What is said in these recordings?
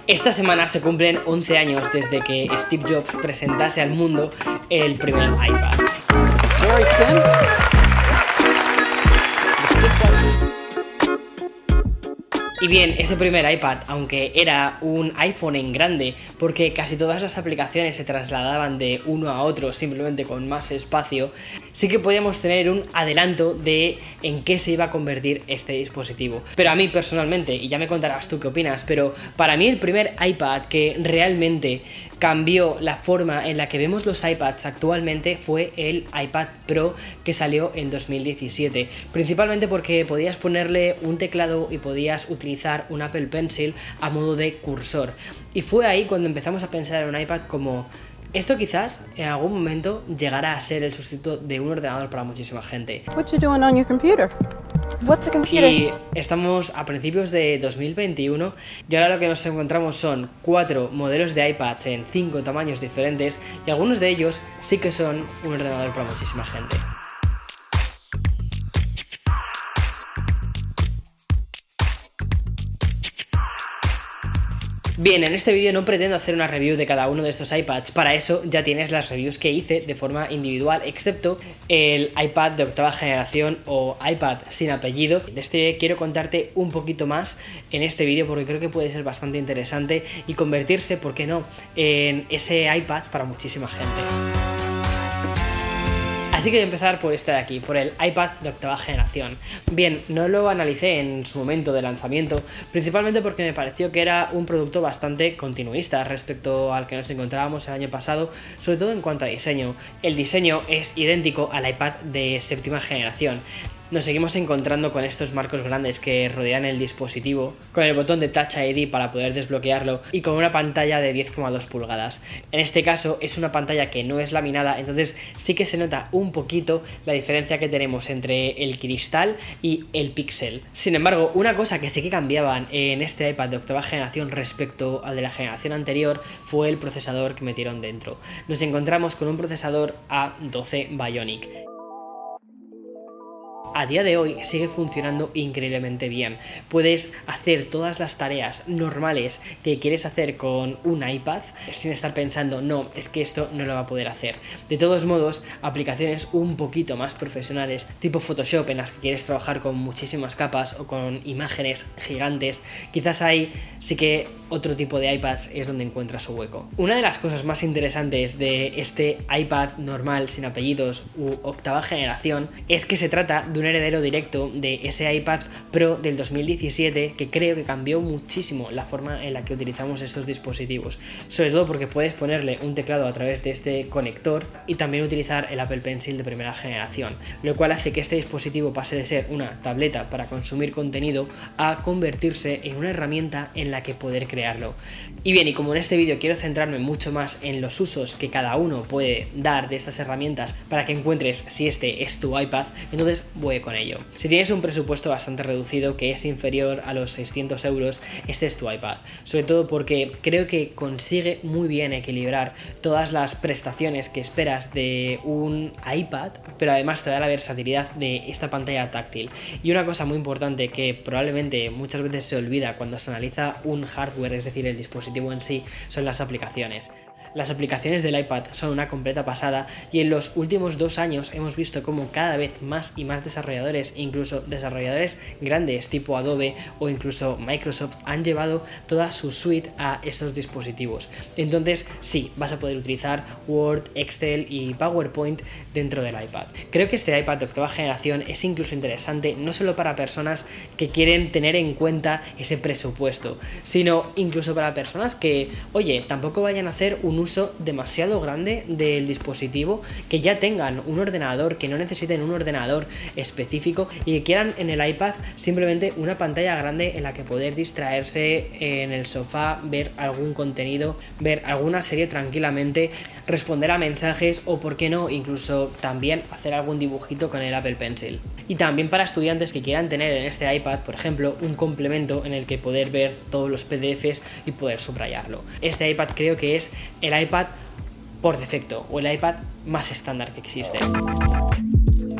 Esta semana se cumplen 11 años desde que Steve Jobs presentase al mundo el primer iPad. Y bien, ese primer iPad, aunque era un iPhone en grande, porque casi todas las aplicaciones se trasladaban de uno a otro simplemente con más espacio, sí que podíamos tener un adelanto de en qué se iba a convertir este dispositivo. Pero a mí personalmente, y ya me contarás tú qué opinas, pero para mí el primer iPad que realmente cambió la forma en la que vemos los iPads actualmente fue el iPad Pro que salió en 2017, principalmente porque podías ponerle un teclado y podías utilizar un Apple Pencil a modo de cursor, y fue ahí cuando empezamos a pensar en un iPad como: esto quizás en algún momento llegará a ser el sustituto de un ordenador para muchísima gente. What you doing on your computer? What's a computer? Y estamos a principios de 2021 y ahora lo que nos encontramos son 4 modelos de iPads en 5 tamaños diferentes, y algunos de ellos sí que son un ordenador para muchísima gente. Bien, en este vídeo no pretendo hacer una review de cada uno de estos iPads, para eso ya tienes las reviews que hice de forma individual, excepto el iPad de octava generación o iPad sin apellido. De este quiero contarte un poquito más en este vídeo porque creo que puede ser bastante interesante y convertirse, ¿por qué no?, en ese iPad para muchísima gente. Así que voy a empezar por este de aquí, por el iPad de octava generación. Bien, no lo analicé en su momento de lanzamiento, principalmente porque me pareció que era un producto bastante continuista respecto al que nos encontrábamos el año pasado, sobre todo en cuanto a diseño. El diseño es idéntico al iPad de séptima generación. Nos seguimos encontrando con estos marcos grandes que rodean el dispositivo, con el botón de Touch ID para poder desbloquearlo y con una pantalla de 10,2 pulgadas. En este caso es una pantalla que no es laminada, entonces sí que se nota un poquito la diferencia que tenemos entre el cristal y el píxel. Sin embargo, una cosa que sí que cambiaban en este iPad de octava generación respecto al de la generación anterior fue el procesador que metieron dentro. Nos encontramos con un procesador A12 Bionic. A día de hoy sigue funcionando increíblemente bien. Puedes hacer todas las tareas normales que quieres hacer con un iPad sin estar pensando, no, es que esto no lo va a poder hacer. De todos modos, aplicaciones un poquito más profesionales, tipo Photoshop, en las que quieres trabajar con muchísimas capas o con imágenes gigantes, quizás ahí sí que otro tipo de iPads es donde encuentra su hueco. Una de las cosas más interesantes de este iPad normal sin apellidos u octava generación es que se trata de un heredero directo de ese iPad Pro del 2017, que creo que cambió muchísimo la forma en la que utilizamos estos dispositivos, sobre todo porque puedes ponerle un teclado a través de este conector y también utilizar el Apple Pencil de primera generación, lo cual hace que este dispositivo pase de ser una tableta para consumir contenido a convertirse en una herramienta en la que poder crearlo. Y bien, y como en este vídeo quiero centrarme mucho más en los usos que cada uno puede dar de estas herramientas para que encuentres si este es tu iPad, entonces voy con ello. Si tienes un presupuesto bastante reducido que es inferior a los 600 euros, este es tu iPad, sobre todo porque creo que consigue muy bien equilibrar todas las prestaciones que esperas de un iPad, pero además te da la versatilidad de esta pantalla táctil. Y una cosa muy importante que probablemente muchas veces se olvida cuando se analiza un hardware, es decir, el dispositivo en sí, son las aplicaciones. Las aplicaciones del iPad son una completa pasada, y en los últimos 2 años hemos visto cómo cada vez más y más desarrolladores, incluso desarrolladores grandes tipo Adobe o incluso Microsoft, han llevado toda su suite a estos dispositivos. Entonces sí, vas a poder utilizar Word, Excel y PowerPoint dentro del iPad. Creo que este iPad de octava generación es incluso interesante no solo para personas que quieren tener en cuenta ese presupuesto, sino incluso para personas que, oye, tampoco vayan a hacer un uso demasiado grande del dispositivo, que ya tengan un ordenador, que no necesiten un ordenador específico y que quieran en el iPad simplemente una pantalla grande en la que poder distraerse en el sofá, ver algún contenido, ver alguna serie tranquilamente, responder a mensajes o, por qué no, incluso también hacer algún dibujito con el Apple Pencil. Y también para estudiantes que quieran tener en este iPad, por ejemplo, un complemento en el que poder ver todos los PDFs y poder subrayarlo. Este iPad creo que es el iPad por defecto o el iPad más estándar que existe.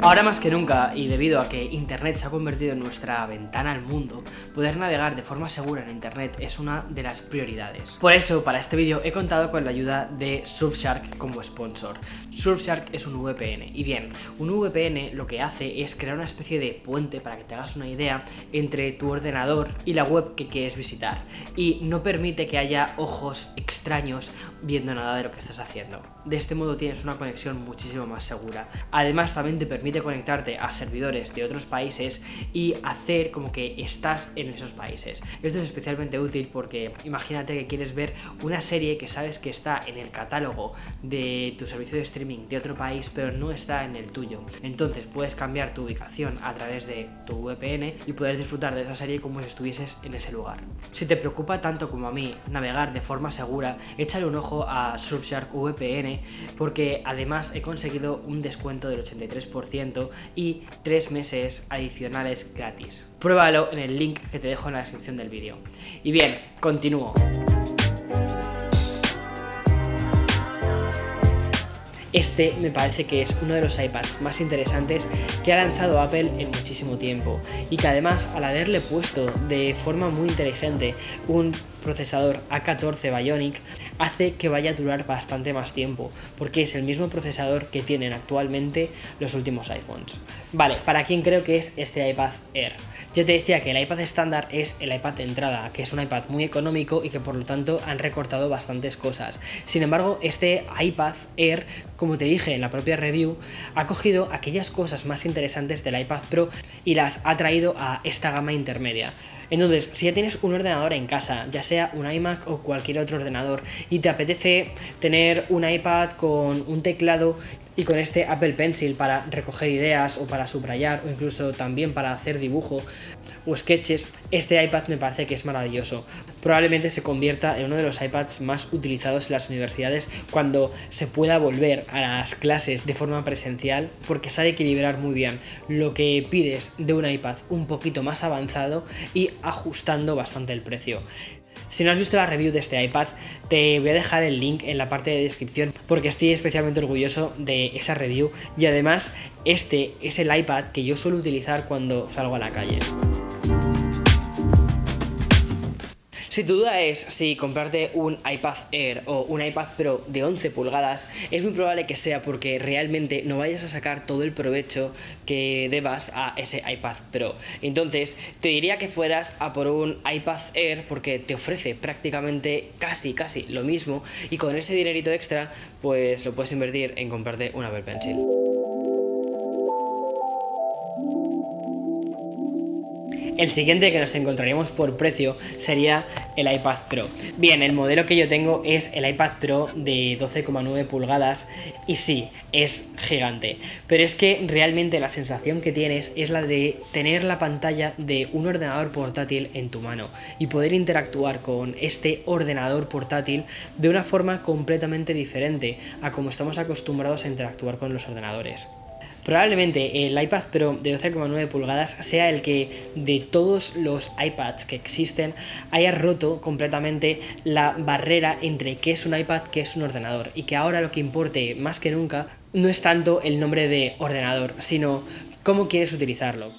Ahora más que nunca, y debido a que Internet se ha convertido en nuestra ventana al mundo, poder navegar de forma segura en Internet es una de las prioridades. Por eso, para este vídeo he contado con la ayuda de Surfshark como sponsor. Surfshark es un VPN, y bien, un VPN lo que hace es crear una especie de puente, para que te hagas una idea, entre tu ordenador y la web que quieres visitar, y no permite que haya ojos extraños viendo nada de lo que estás haciendo. De este modo tienes una conexión muchísimo más segura. Además, también te permite conectarte a servidores de otros países y hacer como que estás en esos países. Esto es especialmente útil porque imagínate que quieres ver una serie que sabes que está en el catálogo de tu servicio de streaming de otro país, pero no está en el tuyo. Entonces puedes cambiar tu ubicación a través de tu VPN y poder disfrutar de esa serie como si estuvieses en ese lugar. Si te preocupa tanto como a mí navegar de forma segura, échale un ojo a Surfshark VPN, porque además he conseguido un descuento del 83% y 3 meses adicionales gratis. Pruébalo en el link que te dejo en la descripción del vídeo. Y bien, continúo. Este me parece que es uno de los iPads más interesantes que ha lanzado Apple en muchísimo tiempo, y que además, al haberle puesto de forma muy inteligente un procesador A14 Bionic, hace que vaya a durar bastante más tiempo, porque es el mismo procesador que tienen actualmente los últimos iPhones. Vale, ¿para quién creo que es este iPad Air? Ya te decía que el iPad estándar es el iPad de entrada, que es un iPad muy económico y que por lo tanto han recortado bastantes cosas. Sin embargo, este iPad Air, como te dije en la propia review, ha cogido aquellas cosas más interesantes del iPad Pro y las ha traído a esta gama intermedia. Entonces, si ya tienes un ordenador en casa, ya sea un iMac o cualquier otro ordenador, y te apetece tener un iPad con un teclado y con este Apple Pencil para recoger ideas o para subrayar o incluso también para hacer dibujo o sketches, este iPad me parece que es maravilloso. Probablemente se convierta en uno de los iPads más utilizados en las universidades cuando se pueda volver a las clases de forma presencial, porque sabe equilibrar muy bien lo que pides de un iPad un poquito más avanzado y ajustando bastante el precio. Si no has visto la review de este iPad, te voy a dejar el link en la parte de descripción, porque estoy especialmente orgulloso de esa review, y además este es el iPad que yo suelo utilizar cuando salgo a la calle. Si tu duda es si comprarte un iPad Air o un iPad Pro de 11 pulgadas, es muy probable que sea porque realmente no vayas a sacar todo el provecho que debas a ese iPad Pro. Entonces, te diría que fueras a por un iPad Air, porque te ofrece prácticamente casi lo mismo, y con ese dinerito extra, pues lo puedes invertir en comprarte un Apple Pencil. El siguiente que nos encontraríamos por precio sería el iPad Pro. Bien, el modelo que yo tengo es el iPad Pro de 12,9 pulgadas y sí, es gigante, pero es que realmente la sensación que tienes es la de tener la pantalla de un ordenador portátil en tu mano y poder interactuar con este ordenador portátil de una forma completamente diferente a como estamos acostumbrados a interactuar con los ordenadores. Probablemente el iPad Pro de 12,9 pulgadas sea el que de todos los iPads que existen haya roto completamente la barrera entre qué es un iPad, qué es un ordenador, y que ahora lo que importe más que nunca no es tanto el nombre de ordenador, sino cómo quieres utilizarlo.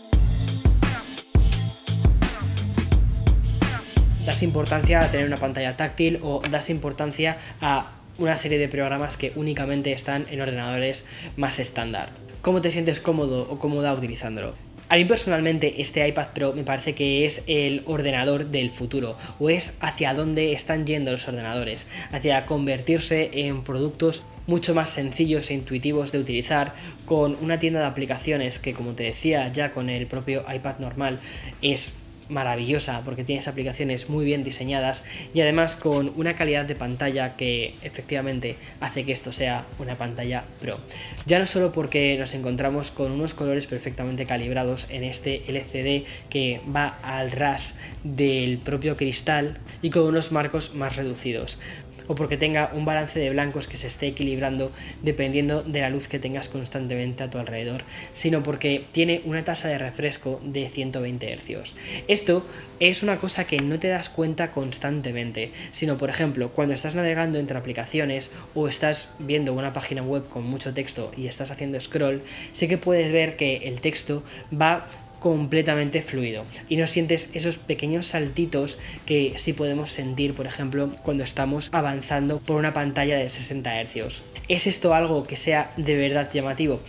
¿Das importancia a tener una pantalla táctil o das importancia a una serie de programas que únicamente están en ordenadores más estándar? ¿Cómo te sientes cómodo o cómoda utilizándolo? A mí personalmente este iPad Pro me parece que es el ordenador del futuro, o es hacia dónde están yendo los ordenadores, hacia convertirse en productos mucho más sencillos e intuitivos de utilizar, con una tienda de aplicaciones que, como te decía ya con el propio iPad normal, es maravillosa porque tienes aplicaciones muy bien diseñadas, y además con una calidad de pantalla que efectivamente hace que esto sea una pantalla Pro. Ya no solo porque nos encontramos con unos colores perfectamente calibrados en este LCD que va al ras del propio cristal y con unos marcos más reducidos, o porque tenga un balance de blancos que se esté equilibrando dependiendo de la luz que tengas constantemente a tu alrededor, sino porque tiene una tasa de refresco de 120 Hz. Esto es una cosa que no te das cuenta constantemente, sino por ejemplo cuando estás navegando entre aplicaciones o estás viendo una página web con mucho texto y estás haciendo scroll, sí que puedes ver que el texto va completamente fluido y no sientes esos pequeños saltitos que sí podemos sentir, por ejemplo, cuando estamos avanzando por una pantalla de 60 Hz. ¿Es esto algo que sea de verdad llamativo?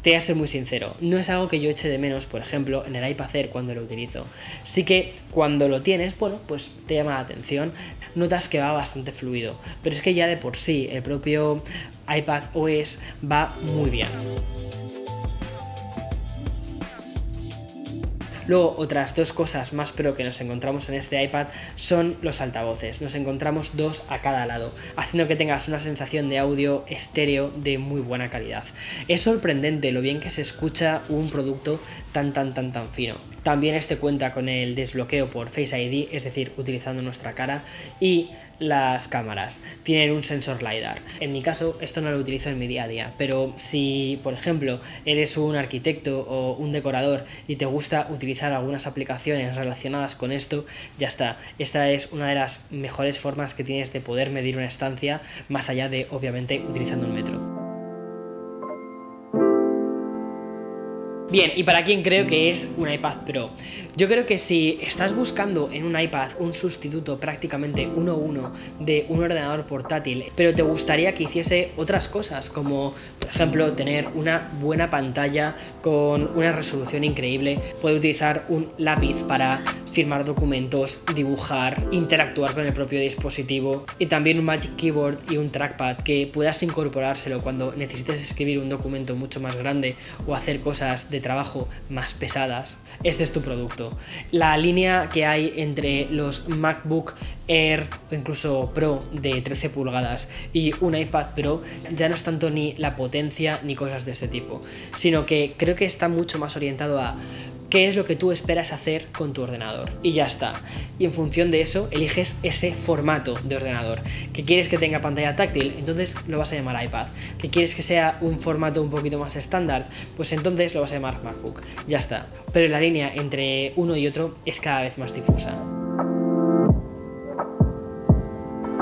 Te voy a ser muy sincero, no es algo que yo eche de menos, por ejemplo, en el iPad Air cuando lo utilizo. Sí que cuando lo tienes, bueno, pues te llama la atención, notas que va bastante fluido, pero es que ya de por sí el propio iPad OS va muy bien. Luego, otras dos cosas más pro que nos encontramos en este iPad son los altavoces. Nos encontramos dos a cada lado, haciendo que tengas una sensación de audio estéreo de muy buena calidad. Es sorprendente lo bien que se escucha un producto tan fino. También este cuenta con el desbloqueo por Face ID, es decir, utilizando nuestra cara, y las cámaras tienen un sensor LiDAR. En mi caso esto no lo utilizo en mi día a día, pero si por ejemplo eres un arquitecto o un decorador y te gusta utilizar algunas aplicaciones relacionadas con esto, ya está. Esta es una de las mejores formas que tienes de poder medir una estancia, más allá de obviamente utilizando un metro. Bien, ¿y para quién creo que es un iPad Pro? Yo creo que si estás buscando en un iPad un sustituto prácticamente 1:1 de un ordenador portátil, pero te gustaría que hiciese otras cosas, como por ejemplo tener una buena pantalla con una resolución increíble, poder utilizar un lápiz para firmar documentos, dibujar, interactuar con el propio dispositivo, y también un Magic Keyboard y un trackpad que puedas incorporárselo cuando necesites escribir un documento mucho más grande o hacer cosas de trabajo más pesadas, este es tu producto. La línea que hay entre los MacBook Air o incluso Pro de 13 pulgadas y un iPad Pro ya no es tanto ni la potencia ni cosas de este tipo, sino que creo que está mucho más orientado a qué es lo que tú esperas hacer con tu ordenador, y ya está. Y en función de eso eliges ese formato de ordenador. ¿Que quieres que tenga pantalla táctil? Entonces lo vas a llamar iPad. ¿Que quieres que sea un formato un poquito más estándar? Pues entonces lo vas a llamar MacBook. Ya está. Pero la línea entre uno y otro es cada vez más difusa.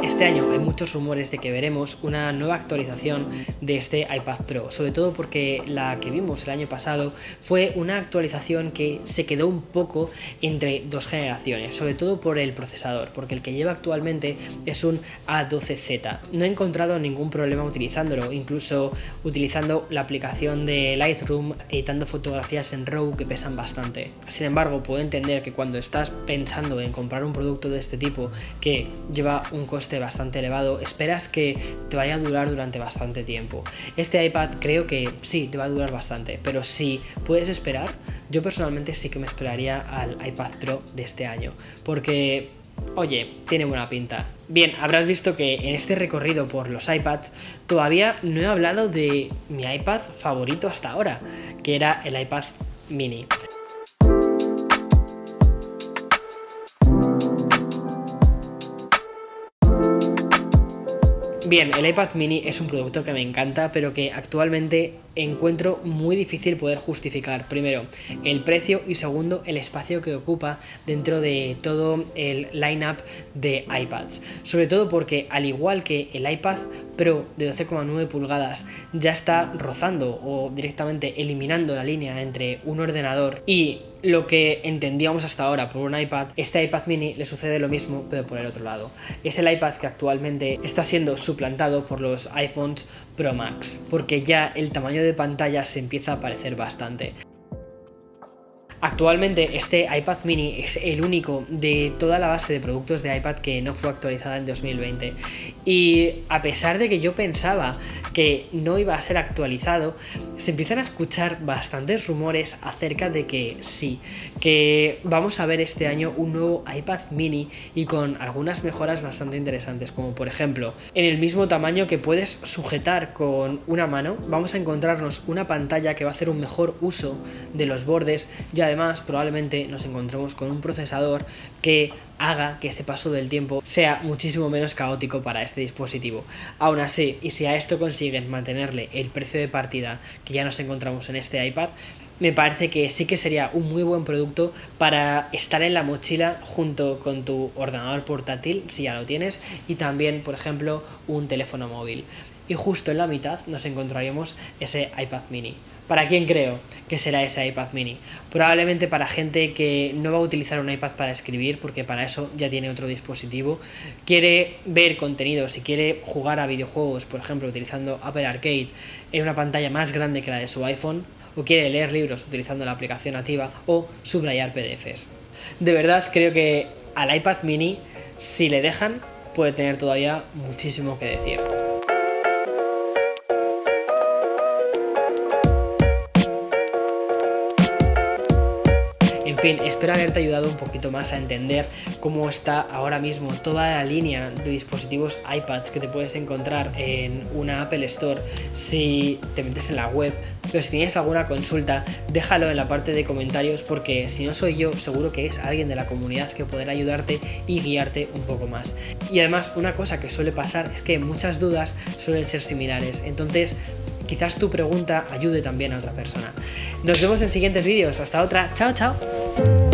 Este año hay muchos rumores de que veremos una nueva actualización de este iPad Pro, sobre todo porque la que vimos el año pasado fue una actualización que se quedó un poco entre dos generaciones, sobre todo por el procesador, porque el que lleva actualmente es un A12Z. No he encontrado ningún problema utilizándolo, incluso utilizando la aplicación de Lightroom, editando fotografías en RAW que pesan bastante. Sin embargo, puedo entender que cuando estás pensando en comprar un producto de este tipo que lleva un coste bastante elevado, esperas que te vaya a durar durante bastante tiempo. Este iPad creo que sí, te va a durar bastante, pero si puedes esperar, yo personalmente sí que me esperaría al iPad Pro de este año, porque oye, tiene buena pinta. Bien, habrás visto que en este recorrido por los iPads todavía no he hablado de mi iPad favorito hasta ahora, que era el iPad mini. Bien, el iPad mini es un producto que me encanta, pero que actualmente encuentro muy difícil poder justificar. Primero, el precio, y segundo, el espacio que ocupa dentro de todo el line-up de iPads. Sobre todo porque, al igual que el iPad Pro de 12,9 pulgadas ya está rozando o directamente eliminando la línea entre un ordenador y lo que entendíamos hasta ahora por un iPad, este iPad mini le sucede lo mismo, pero por el otro lado. Es el iPad que actualmente está siendo suplantado por los iPhones Pro Max, porque ya el tamaño de pantalla se empieza a parecer bastante. Actualmente este iPad mini es el único de toda la base de productos de iPad que no fue actualizada en 2020, y a pesar de que yo pensaba que no iba a ser actualizado, se empiezan a escuchar bastantes rumores acerca de que sí, que vamos a ver este año un nuevo iPad mini y con algunas mejoras bastante interesantes, como por ejemplo, en el mismo tamaño que puedes sujetar con una mano, vamos a encontrarnos una pantalla que va a hacer un mejor uso de los bordes, y además probablemente nos encontremos con un procesador que haga que ese paso del tiempo sea muchísimo menos caótico para este dispositivo. Aún así, y si a esto consiguen mantenerle el precio de partida que ya nos encontramos en este iPad, me parece que sí que sería un muy buen producto para estar en la mochila junto con tu ordenador portátil, si ya lo tienes, y también, por ejemplo, un teléfono móvil. Y justo en la mitad nos encontraríamos ese iPad mini. ¿Para quién creo que será ese iPad mini? Probablemente para gente que no va a utilizar un iPad para escribir, porque para eso ya tiene otro dispositivo, quiere ver contenidos y quiere jugar a videojuegos, por ejemplo, utilizando Apple Arcade en una pantalla más grande que la de su iPhone, o quiere leer libros utilizando la aplicación nativa o subrayar PDFs. De verdad creo que al iPad mini, si le dejan, puede tener todavía muchísimo que decir. En fin, espero haberte ayudado un poquito más a entender cómo está ahora mismo toda la línea de dispositivos iPads que te puedes encontrar en una Apple Store si te metes en la web. Pero si tienes alguna consulta, déjalo en la parte de comentarios, porque si no soy yo, seguro que es alguien de la comunidad que podrá ayudarte y guiarte un poco más. Y además, una cosa que suele pasar es que muchas dudas suelen ser similares, entonces quizás tu pregunta ayude también a otra persona. Nos vemos en siguientes vídeos. Hasta otra. Chao, chao.